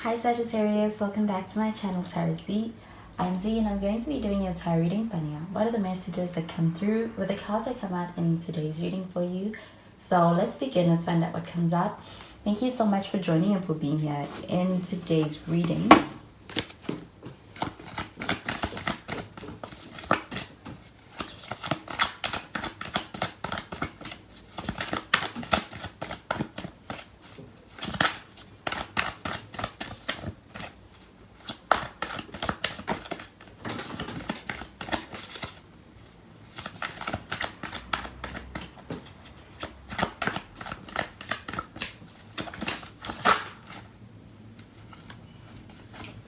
Hi Sagittarius, welcome back to my channel Tarot Z. I'm Z and I'm going to be doing your tarot reading for you. What are the messages that come through with the cards that come out in today's reading for you? So let's begin. Let's find out what comes out. Thank you so much for joining and for being here in today's reading.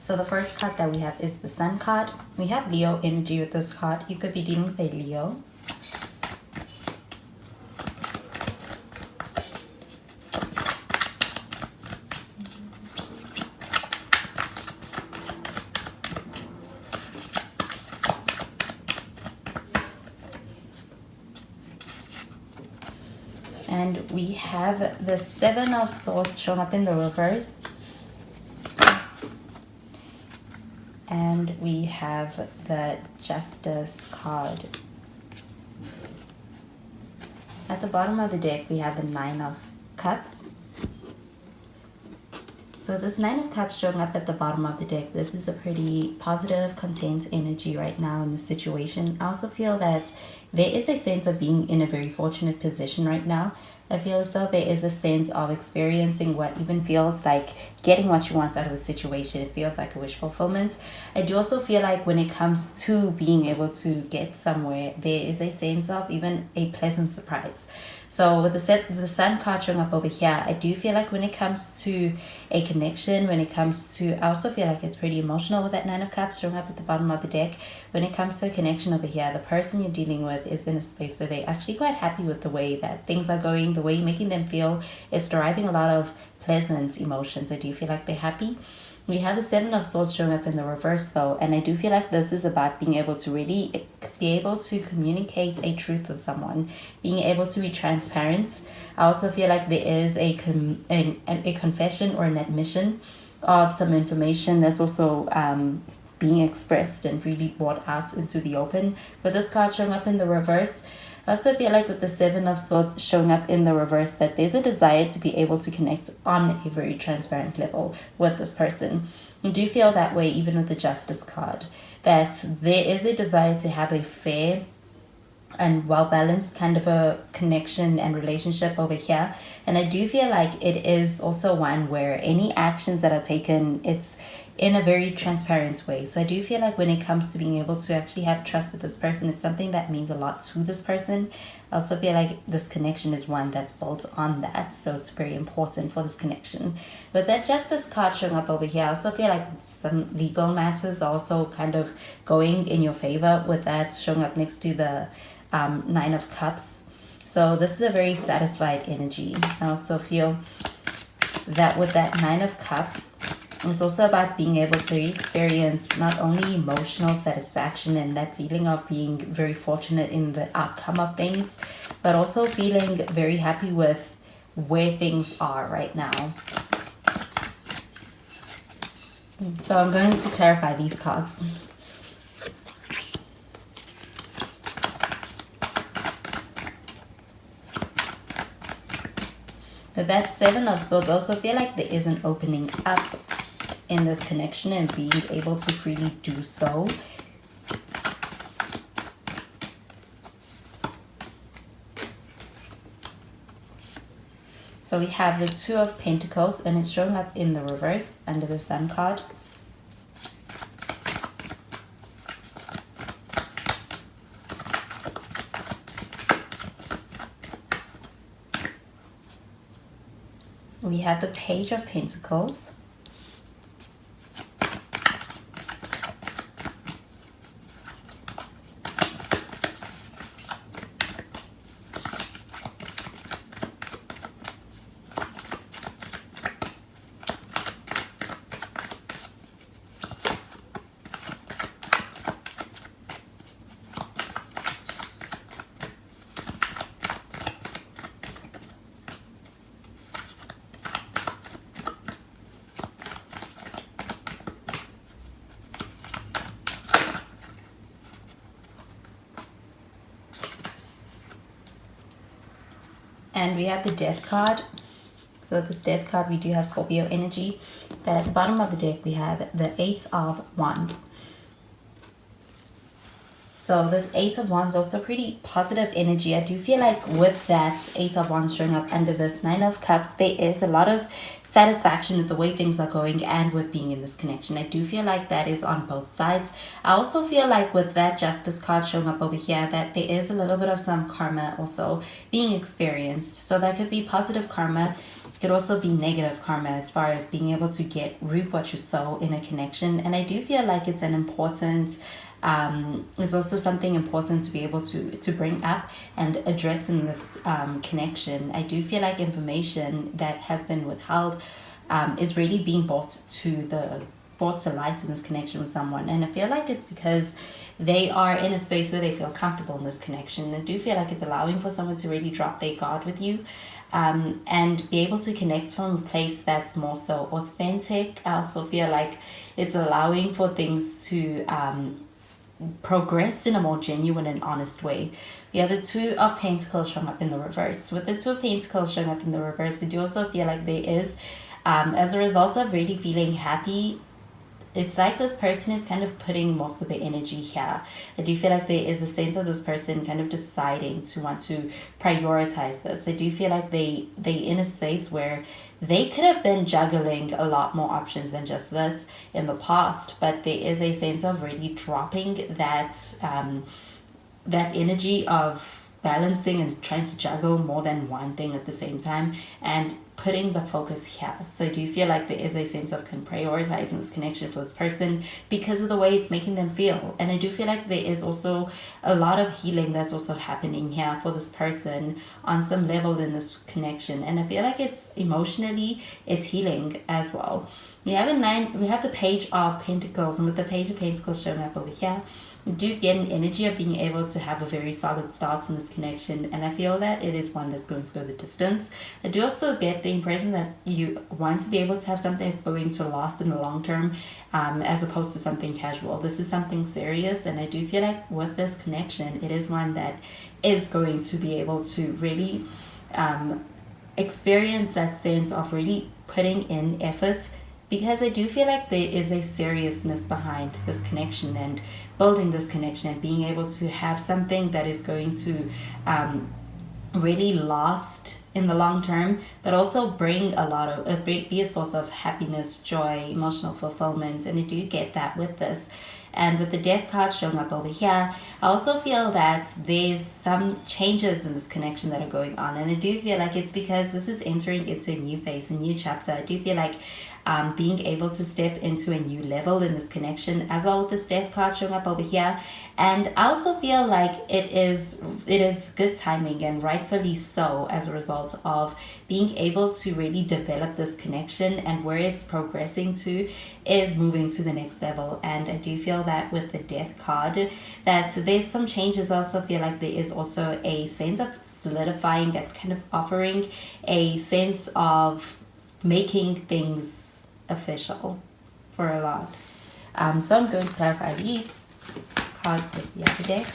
So the first card that we have is the Sun card. We have Leo energy with this card. You could be dealing with a Leo. And we have the Seven of Swords showing up in the reverse. And we have the Justice card. At the bottom of the deck, we have the Nine of Cups. So this Nine of Cups showing up at the bottom of the deck, this is a pretty positive, content energy right now in the situation. I also feel that there is a sense of being in a very fortunate position right now. I feel as though there is a sense of experiencing what even feels like getting what you want out of a situation. It feels like a wish fulfillment. I do also feel like when it comes to being able to get somewhere, there is a sense of even a pleasant surprise. So with the Sun card showing up over here, I do feel like when it comes to a connection, when it comes to, I also feel like it's pretty emotional with that Nine of Cups showing up at the bottom of the deck. When it comes to a connection over here, the person you're dealing with is in a space where they're actually quite happy with the way that things are going, the way you're making them feel. It's deriving a lot of pleasant emotions. I do feel like they're happy. We have the Seven of Swords showing up in the reverse though, and I do feel like this is about being able to really be able to communicate a truth with someone, being able to be transparent. I also feel like there is a confession or an admission of some information that's also being expressed and really brought out into the open. With this card showing up in the reverse, I also feel like with the Seven of Swords showing up in the reverse that there's a desire to be able to connect on a very transparent level with this person. You do feel that way even with the Justice card, that there is a desire to have a fair and well-balanced kind of a connection and relationship over here. And I do feel like it is also one where any actions that are taken, it's in a very transparent way. So I do feel like when it comes to being able to actually have trust with this person, it's something that means a lot to this person. I also feel like this connection is one that's built on that, so it's very important for this connection. With that Justice card showing up over here, I also feel like some legal matters are also kind of going in your favor with that showing up next to the Nine of Cups. So this is a very satisfied energy. I also feel that with that Nine of Cups, it's also about being able to experience not only emotional satisfaction and that feeling of being very fortunate in the outcome of things, but also feeling very happy with where things are right now. So I'm going to clarify these cards. With that Seven of Swords, I also feel like there is an opening up in this connection and being able to freely do so. So we have the Two of Pentacles and it's showing up in the reverse under the Sun card. We have the Page of Pentacles. we have the Death card. So this Death card, we do have Scorpio energy. But at the bottom of the deck, we have the Eight of Wands. So this Eight of Wands also pretty positive energy. I do feel like with that Eight of Wands showing up under this Nine of Cups, there is a lot of satisfaction with the way things are going and with being in this connection. I do feel like that is on both sides. I also feel like with that Justice card showing up over here, that there is a little bit of some karma also being experienced. So that could be positive karma. It could also be negative karma as far as being able to reap what you sow in a connection. And I do feel like it's an important it's also something important to be able to bring up and address in this connection. I do feel like information that has been withheld is really being brought to light in this connection with someone, and I feel like it's because they are in a space where they feel comfortable in this connection. I do feel like it's allowing for someone to really drop their guard with you and be able to connect from a place that's more so authentic. I also feel like it's allowing for things to progress in a more genuine and honest way. We have the Two of Pentacles showing up in the reverse. With the Two of Pentacles showing up in the reverse, I do also feel like there is, as a result of really feeling happy, it's like this person is kind of putting most of their energy here. I do feel like there is a sense of this person kind of deciding to want to prioritize this. I do feel like they in a space where they could have been juggling a lot more options than just this in the past, but there is a sense of really dropping that that energy of balancing and trying to juggle more than one thing at the same time and putting the focus here. So I do feel like there is a sense of prioritizing this connection for this person because of the way it's making them feel. And I do feel like there is also a lot of healing that's also happening here for this person on some level in this connection. And I feel like it's emotionally, it's healing as well. We have the Page of Pentacles, and with the Page of Pentacles showing up over here, you do get an energy of being able to have a very solid start in this connection, and I feel that it is one that's going to go the distance. I do also get the impression that you want to be able to have something that's going to last in the long term, as opposed to something casual. This is something serious, and I do feel like with this connection, it is one that is going to be able to really experience that sense of really putting in effort, because I do feel like there is a seriousness behind this connection and building this connection and being able to have something that is going to really last in the long term, but also bring a lot of be a source of happiness, joy, emotional fulfillment. And I do get that with this. And with the Death card showing up over here, I also feel that there's some changes in this connection that are going on. And I do feel like it's because this is entering into a new phase, a new chapter. I do feel like being able to step into a new level in this connection, as well with this Death card showing up over here. And I also feel like it is good timing, and rightfully so, as a result of being able to really develop this connection, and where it's progressing to is moving to the next level. And I do feel that with the Death card, that there's some changes. I also feel like there is also a sense of solidifying and kind of offering a sense of making things official for a lot. So I'm going to clarify these cards with the other deck.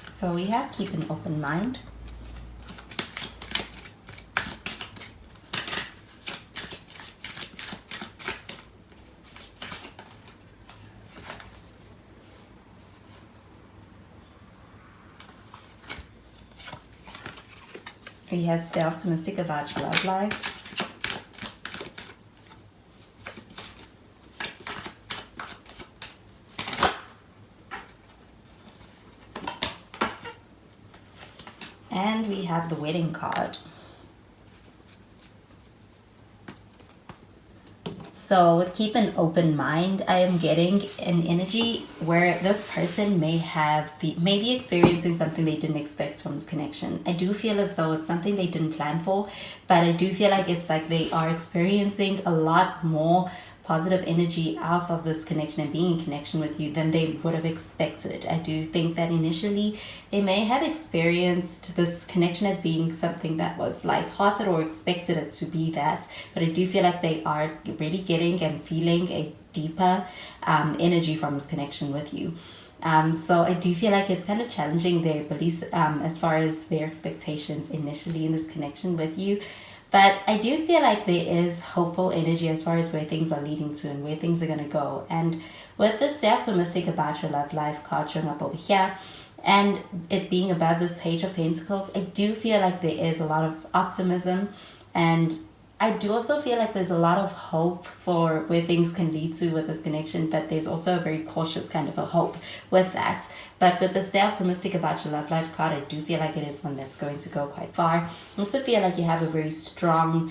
So we have keep an open mind. We have stay optimistic about your love life. And we have the Wedding card. So keep an open mind. I am getting an energy where this person may be experiencing something they didn't expect from this connection. I do feel as though it's something they didn't plan for, but I do feel like it's like they are experiencing a lot more positive energy out of this connection and being in connection with you than they would have expected. I do think that initially they may have experienced this connection as being something that was light-hearted or expected it to be that, but I do feel like they are really getting and feeling a deeper energy from this connection with you. So I do feel like it's kind of challenging their beliefs as far as their expectations initially in this connection with you. But I do feel like there is hopeful energy as far as where things are leading to and where things are going to go. And with this stay optimistic about your love life card showing up over here, and it being above this Page of Pentacles, I do feel like there is a lot of optimism, and I do also feel like there's a lot of hope for where things can lead to with this connection, but there's also a very cautious kind of a hope with that. But with the stay optimistic about your love life card, I do feel like it is one that's going to go quite far. I also feel like you have a very strong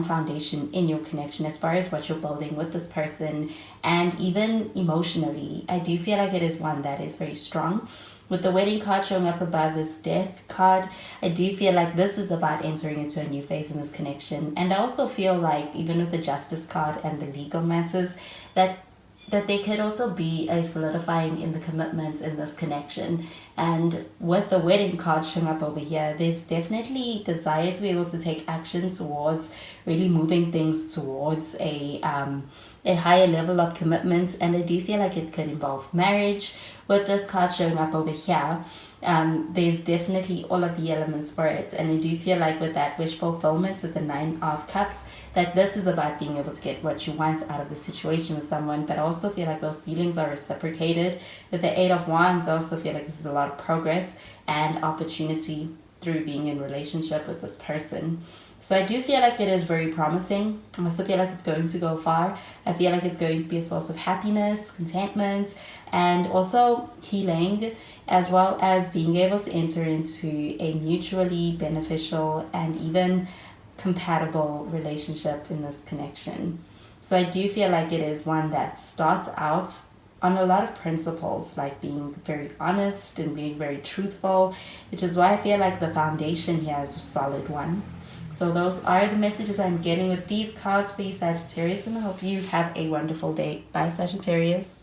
foundation in your connection as far as what you're building with this person, and even emotionally. I do feel like it is one that is very strong. With the wedding card showing up above this death card, I do feel like this is about entering into a new phase in this connection. And I also feel like even with the justice card and the legal matters, that there could also be a solidifying in the commitments in this connection. And with the wedding card showing up over here, there's definitely desire to be able to take action towards really moving things towards a higher level of commitment. And I do feel like it could involve marriage. With this card showing up over here, there's definitely all of the elements for it. And I do feel like with that wish fulfillment with the 9 of Cups, that this is about being able to get what you want out of the situation with someone, but I also feel like those feelings are reciprocated. With the 8 of Wands, I also feel like this is a lot of progress and opportunity through being in relationship with this person. So I do feel like it is very promising. I also feel like it's going to go far. I feel like it's going to be a source of happiness, contentment, and also healing, as well as being able to enter into a mutually beneficial and even compatible relationship in this connection. So I do feel like it is one that starts out on a lot of principles, like being very honest and being very truthful, which is why I feel like the foundation here is a solid one. So those are the messages I'm getting with these cards for you, Sagittarius, and I hope you have a wonderful day. Bye, Sagittarius.